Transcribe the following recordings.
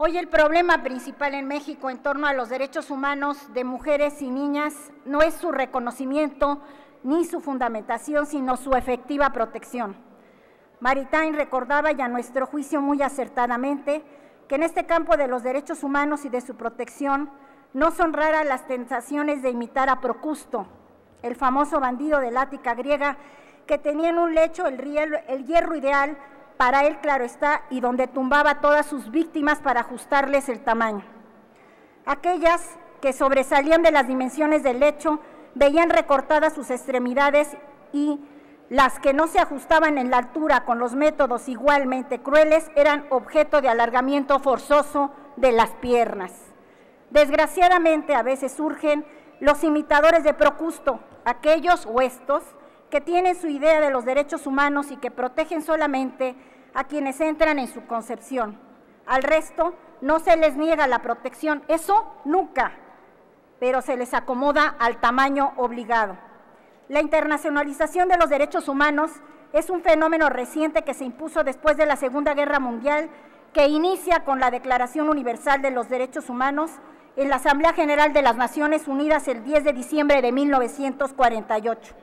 Hoy el problema principal en México en torno a los derechos humanos de mujeres y niñas no es su reconocimiento ni su fundamentación, sino su efectiva protección. Maritain recordaba, y a nuestro juicio muy acertadamente, que en este campo de los derechos humanos y de su protección no son raras las tentaciones de imitar a Procusto, el famoso bandido del Ática griega, que tenía en un lecho el hierro ideal para él, claro está, y donde tumbaba a todas sus víctimas para ajustarles el tamaño. Aquellas que sobresalían de las dimensiones del lecho veían recortadas sus extremidades, y las que no se ajustaban en la altura con los métodos igualmente crueles eran objeto de alargamiento forzoso de las piernas. Desgraciadamente, a veces surgen los imitadores de Procusto, aquellos o estos que tienen su idea de los derechos humanos y que protegen solamente a quienes entran en su concepción. Al resto no se les niega la protección, eso nunca, pero se les acomoda al tamaño obligado. La internacionalización de los derechos humanos es un fenómeno reciente que se impuso después de la Segunda Guerra Mundial, que inicia con la Declaración Universal de los Derechos Humanos en la Asamblea General de las Naciones Unidas el 10 de diciembre de 1948.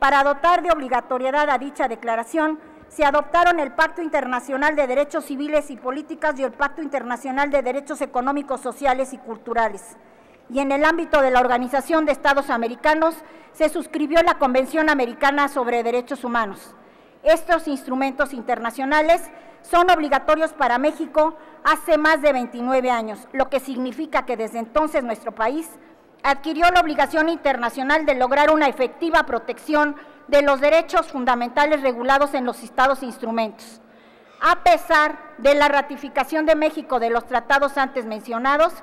Para dotar de obligatoriedad a dicha declaración, se adoptaron el Pacto Internacional de Derechos Civiles y Políticas y el Pacto Internacional de Derechos Económicos, Sociales y Culturales. Y en el ámbito de la Organización de Estados Americanos se suscribió la Convención Americana sobre Derechos Humanos. Estos instrumentos internacionales son obligatorios para México hace más de 29 años, lo que significa que desde entonces nuestro país adquirió la obligación internacional de lograr una efectiva protección de los derechos fundamentales regulados en los citados instrumentos. A pesar de la ratificación de México de los tratados antes mencionados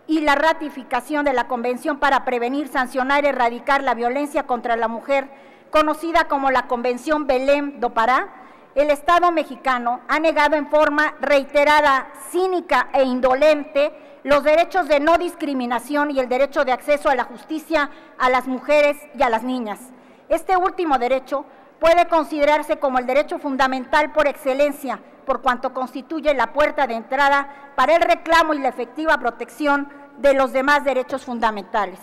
y la ratificación de la Convención para prevenir, sancionar y erradicar la violencia contra la mujer, conocida como la Convención Belém do Pará, el Estado mexicano ha negado en forma reiterada, cínica e indolente los derechos de no discriminación y el derecho de acceso a la justicia a las mujeres y a las niñas. Este último derecho puede considerarse como el derecho fundamental por excelencia, por cuanto constituye la puerta de entrada para el reclamo y la efectiva protección de los demás derechos fundamentales.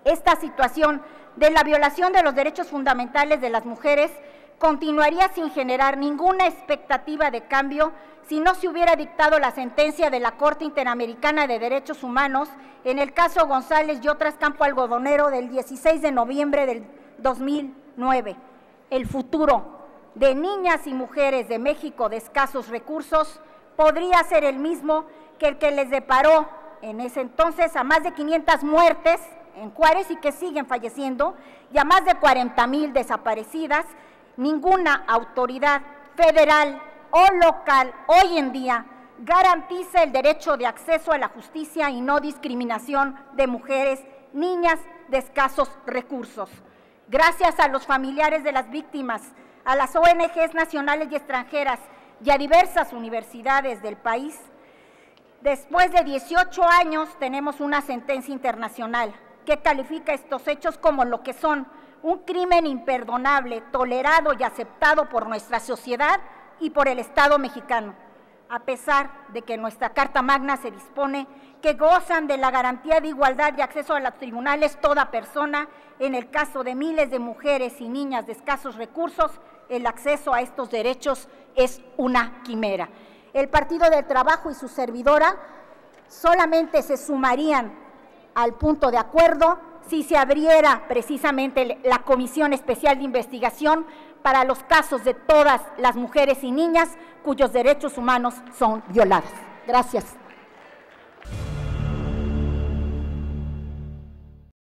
Esta situación de la violación de los derechos fundamentales de las mujeres continuaría sin generar ninguna expectativa de cambio si no se hubiera dictado la sentencia de la Corte Interamericana de Derechos Humanos en el caso González y otras Campo Algodonero del 16 de noviembre del 2009. El futuro de niñas y mujeres de México de escasos recursos podría ser el mismo que el que les deparó en ese entonces a más de 500 muertes en Juárez y que siguen falleciendo, y a más de 40,000 desaparecidas. Ninguna autoridad federal o local hoy en día garantiza el derecho de acceso a la justicia y no discriminación de mujeres, niñas de escasos recursos. Gracias a los familiares de las víctimas, a las ONGs nacionales y extranjeras y a diversas universidades del país, después de 18 años tenemos una sentencia internacional que califica estos hechos como lo que son: un crimen imperdonable, tolerado y aceptado por nuestra sociedad y por el Estado mexicano, a pesar de que nuestra Carta Magna se dispone que gozan de la garantía de igualdad y acceso a los tribunales toda persona. En el caso de miles de mujeres y niñas de escasos recursos, el acceso a estos derechos es una quimera. El Partido del Trabajo y su servidora solamente se sumarían al punto de acuerdo si se abriera precisamente la Comisión Especial de Investigación para los casos de todas las mujeres y niñas cuyos derechos humanos son violados. Gracias.